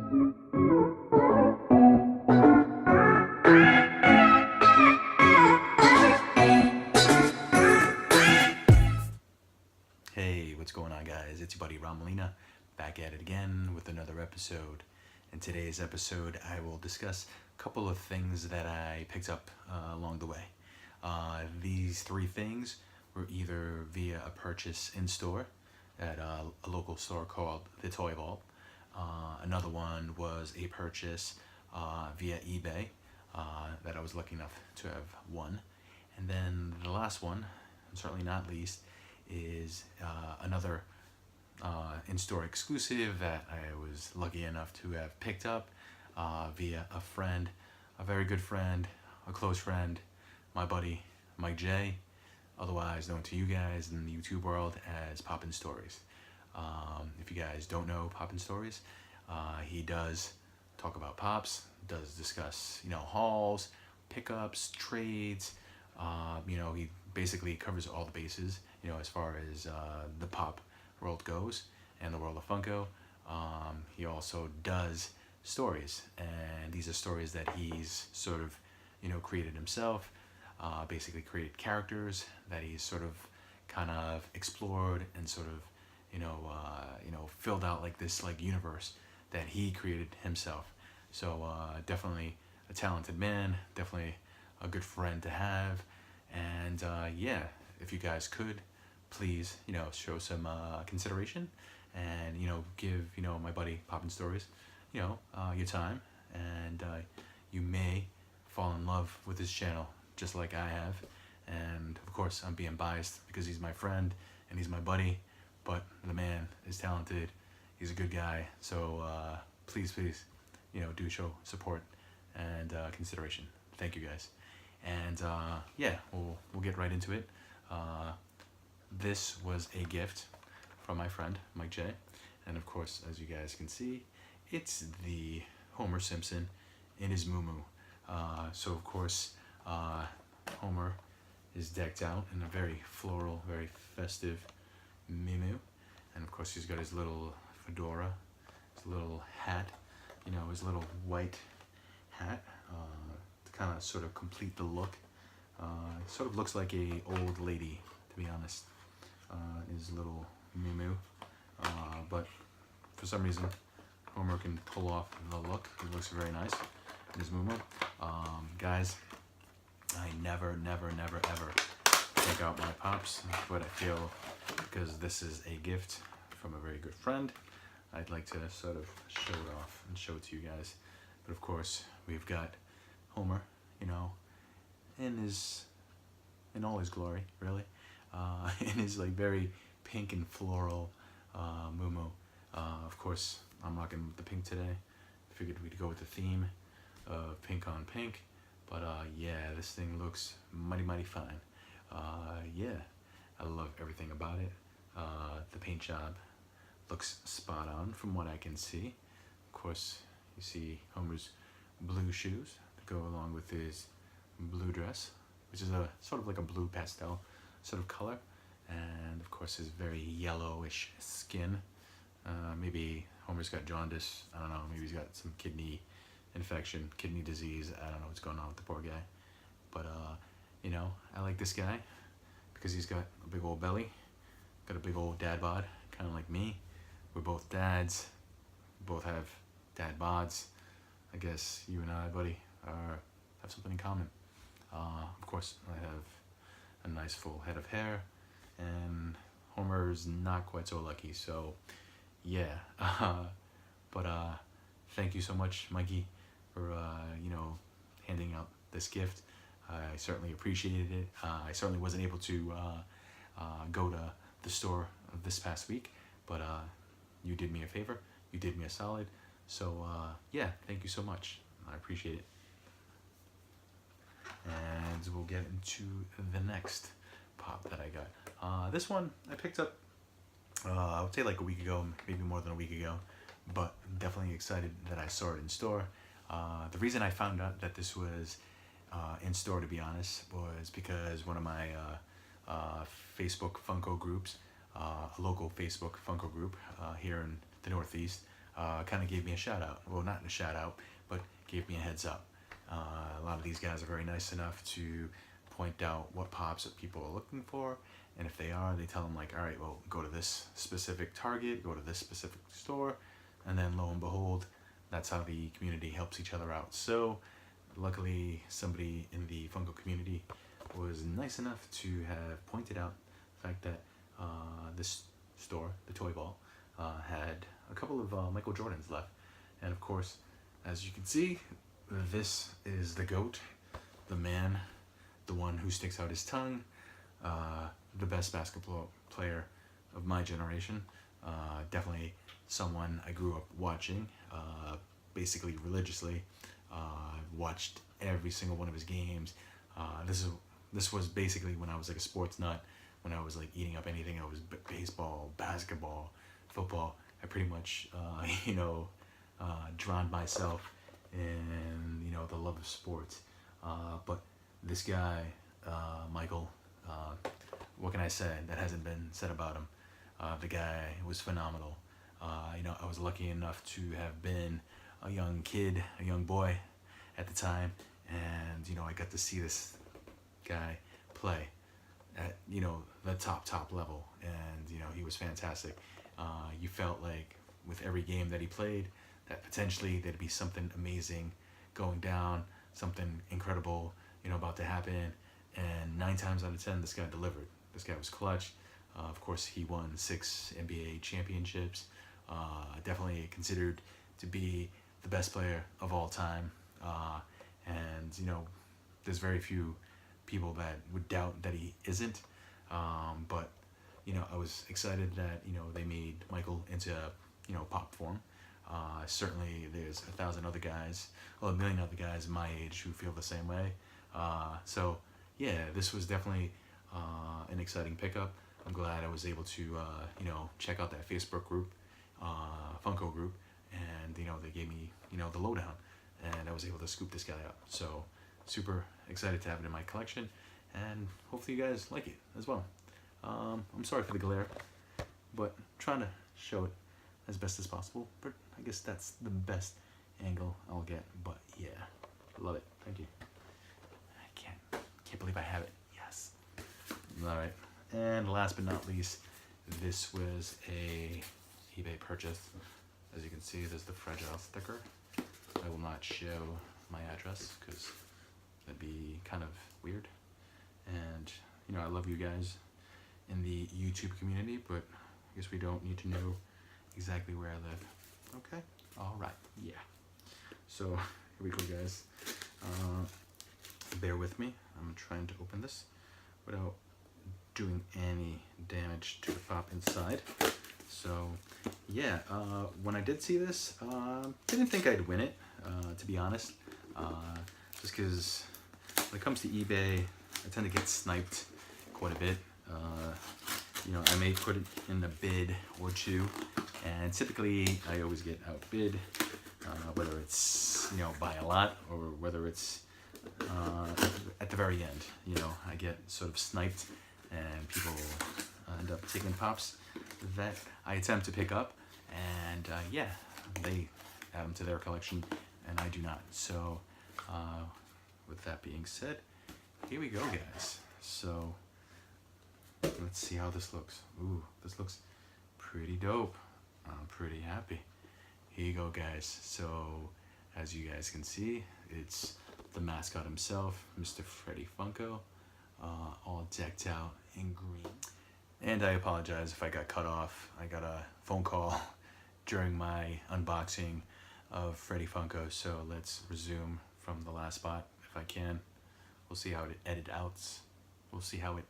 Hey, what's going on, guys? It's your buddy Ramalina, back at it again with another episode. In today's episode, I will discuss a couple of things that I picked up along the way. These three things were either via a purchase in store at a local store called the Toy Vault. Another one was a purchase via eBay that I was lucky enough to have won. And then the last one, and certainly not least, is another in-store exclusive that I was lucky enough to have picked up via a friend, a very good friend, a close friend, my buddy Mike J, otherwise known to you guys in the YouTube world as Poppin' Stories. If you guys don't know Poppin' Stories, he does talk about pops, does discuss, hauls, pickups, trades. He basically covers all the bases, as far as the pop world goes and the world of Funko. He also does stories, and these are stories that he's sort of, created himself, basically created characters that he's sort of kind of explored and sort of, filled out like this like universe that he created himself. So definitely a talented man, definitely a good friend to have. And if you guys could, please, show some consideration and, give, my buddy Poppin' Stories, your time, and you may fall in love with his channel just like I have. And of course, I'm being biased because he's my friend and he's my buddy, but the man is talented. He's a good guy. So please, do show support and consideration. Thank you, guys. And we'll get right into it. This was a gift from my friend Mike J, and of course, as you guys can see, it's the Homer Simpson in his MUMUUU. So of course, Homer is decked out in a very floral, very festive MUMUUU, and of course he's got his little fedora, his little hat, his little white hat. To kind of sort of complete the look. It sort of looks like a old lady, to be honest. His little MUMUUU, but for some reason Homer can pull off the look. It looks very nice in his MUMUUU. Guys, I never ever take out my pops, but I feel because this is a gift from a very good friend, I'd like to sort of show it off and show it to you guys. But of course, we've got Homer, in all his glory, really, in his like very pink and floral MUMUUU. Of course, I'm rocking the pink today. Figured we'd go with the theme of pink on pink, but this thing looks mighty fine. I love everything about it. The paint job looks spot on from what I can see. Of course, you see Homer's blue shoes to go along with his blue dress, which is a sort of like a blue pastel sort of color, and of course his very yellowish skin. Maybe Homer's got jaundice, I don't know, maybe he's got some kidney infection, kidney disease, I don't know what's going on with the poor guy. But I like this guy because he's got a big old belly, got a big old dad bod, kind of like me. We're both dads, both have dad bods. I guess you and I, buddy, have something in common. Of course, I have a nice full head of hair, and Homer's not quite so lucky, so yeah. But thank you so much, Mikey, for handing out this gift. I certainly appreciated it. I certainly wasn't able to go to the store this past week, but you did me a favor. You did me a solid. So thank you so much. I appreciate it. And we'll get into the next pop that I got. This one I picked up, I would say like a week ago, maybe more than a week ago, but definitely excited that I saw it in store. The reason I found out that this was in store, to be honest, was because one of my Facebook Funko groups, a local Facebook Funko group here in the Northeast, kind of gave me a shout out. Well, not a shout out, but gave me a heads up. A lot of these guys are very nice enough to point out what pops that people are looking for, and if they are, they tell them like, all right, well, go to this specific Target, go to this specific store, and then lo and behold, that's how the community helps each other out. So luckily, somebody in the Funko community was nice enough to have pointed out the fact that this store, the Toy Vault, had a couple of Michael Jordans left. And of course, as you can see, this is the GOAT, the man, the one who sticks out his tongue, the best basketball player of my generation. Definitely someone I grew up watching, basically religiously. Watched every single one of his games. This was basically when I was like a sports nut, when I was like eating up anything. I was baseball, basketball, football. I pretty much, drowned myself in, the love of sports. But this guy, Michael, what can I say that hasn't been said about him? The guy was phenomenal. I was lucky enough to have been a young kid, a young boy at the time, and I got to see this guy play at the top level, and he was fantastic. You felt like with every game that he played that potentially there'd be something amazing going down, something incredible about to happen, and 9 times out of 10 this guy delivered. This guy was clutch. Of course, he won 6 NBA championships. Definitely considered to be the best player of all time. And there's very few people that would doubt that he isn't. But I was excited that they made Michael into pop form. Certainly, there's 1,000 other guys, well, 1 million other guys my age who feel the same way. So yeah, this was definitely an exciting pickup. I'm glad I was able to check out that Facebook group, Funko group, and they gave me the lowdown, and I was able to scoop this guy up. So super excited to have it in my collection, and hopefully you guys like it as well. I'm sorry for the glare, but trying to show it as best as possible, but I guess that's the best angle I'll get. But yeah, love it. Thank you. I can't believe I have it. Yes. All right. And last but not least, this was a eBay purchase. As you can see, there's the fragile sticker. I will not show my address because that'd be kind of weird. And I love you guys in the YouTube community, but I guess we don't need to know exactly where I live. Okay. All right. Yeah. So here we go, guys. Bear with me. I'm trying to open this without doing any damage to the pop inside. So yeah, when I did see this, didn't think I'd win it, to be honest. Just because when it comes to eBay, I tend to get sniped quite a bit. I may put it in a bid or two, and typically I always get outbid, whether it's by a lot or whether it's at the very end. I get sort of sniped, and people end up taking pops that I attempt to pick up, and yeah, they add them to their collection, and I do not. So with that being said, here we go, guys. So let's see how this looks. Ooh, this looks pretty dope. I'm pretty happy. Here you go, guys. So as you guys can see, it's the mascot himself, Mr. Freddie Funko, all decked out in green. And I apologize if I got cut off. I got a phone call during my unboxing of Freddie Funko, so let's resume from the last spot if I can. We'll see how it edits out. We'll see how it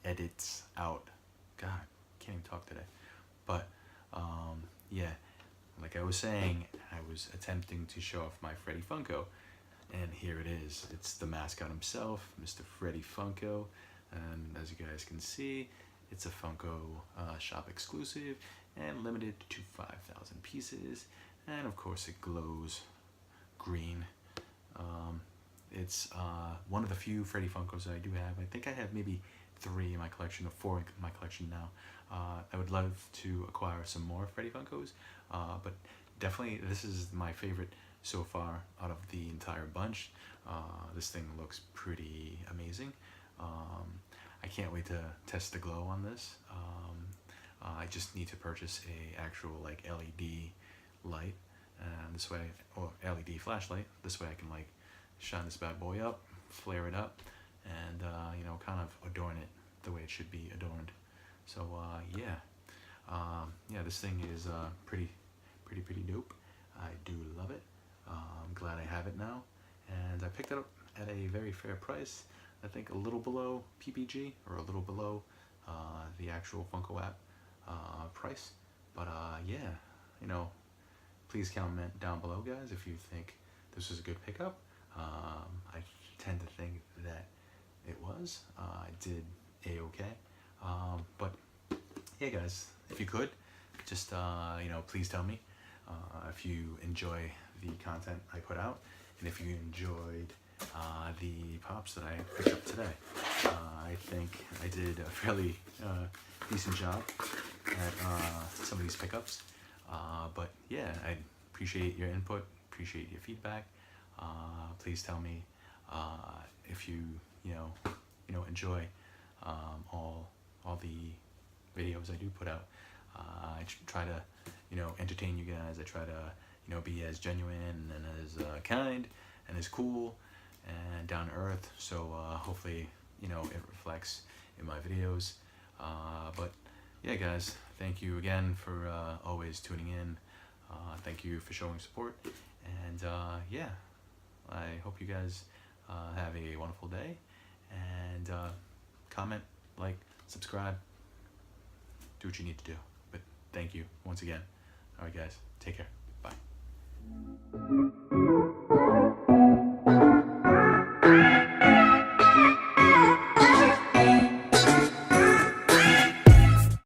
edits out. God, can't even talk today. But yeah, like I was saying, I was attempting to show off my Freddie Funko, and here it is. It's the mascot himself, Mr. Freddie Funko, and as you guys can see, it's a Funko shop exclusive and limited to 5,000 pieces, and of course it glows green. It's one of the few Freddie Funkos that I do have. I think I have maybe 3 in my collection, or 4 in my collection now. I would love to acquire some more Freddie Funkos, but definitely, this is my favorite so far out of the entire bunch. This thing looks pretty amazing. I can't wait to test the glow on this. I just need to purchase a actual like LED light, and this way, or LED flashlight. This way I can like shine this bad boy up, flare it up, and you know, kind of adorn it the way it should be adorned. So yeah, yeah, this thing is pretty dope. I do love it. I'm glad I have it now, and I picked it up at a very fair price. I think a little below PPG, or a little below the actual Funko app price. But yeah, you know, please comment down below, guys, if you think this was a good pickup. I tend to think that it was. I did a-okay. But yeah, guys, if you could, just you know, please tell me if you enjoy the content I put out, and if you enjoyed the pops that I picked up today. I think I did a fairly decent job at some of these pickups. But yeah, I appreciate your input, appreciate your feedback. Please tell me if you enjoy all the videos I do put out. I try to entertain you guys. I try to be as genuine and as kind and as cool and down to earth. So hopefully it reflects in my videos. But yeah, guys, thank you again for always tuning in. Thank you for showing support, and yeah, I hope you guys have a wonderful day, and comment, like, subscribe, do what you need to do. But thank you once again. All right, guys, take care. Bye.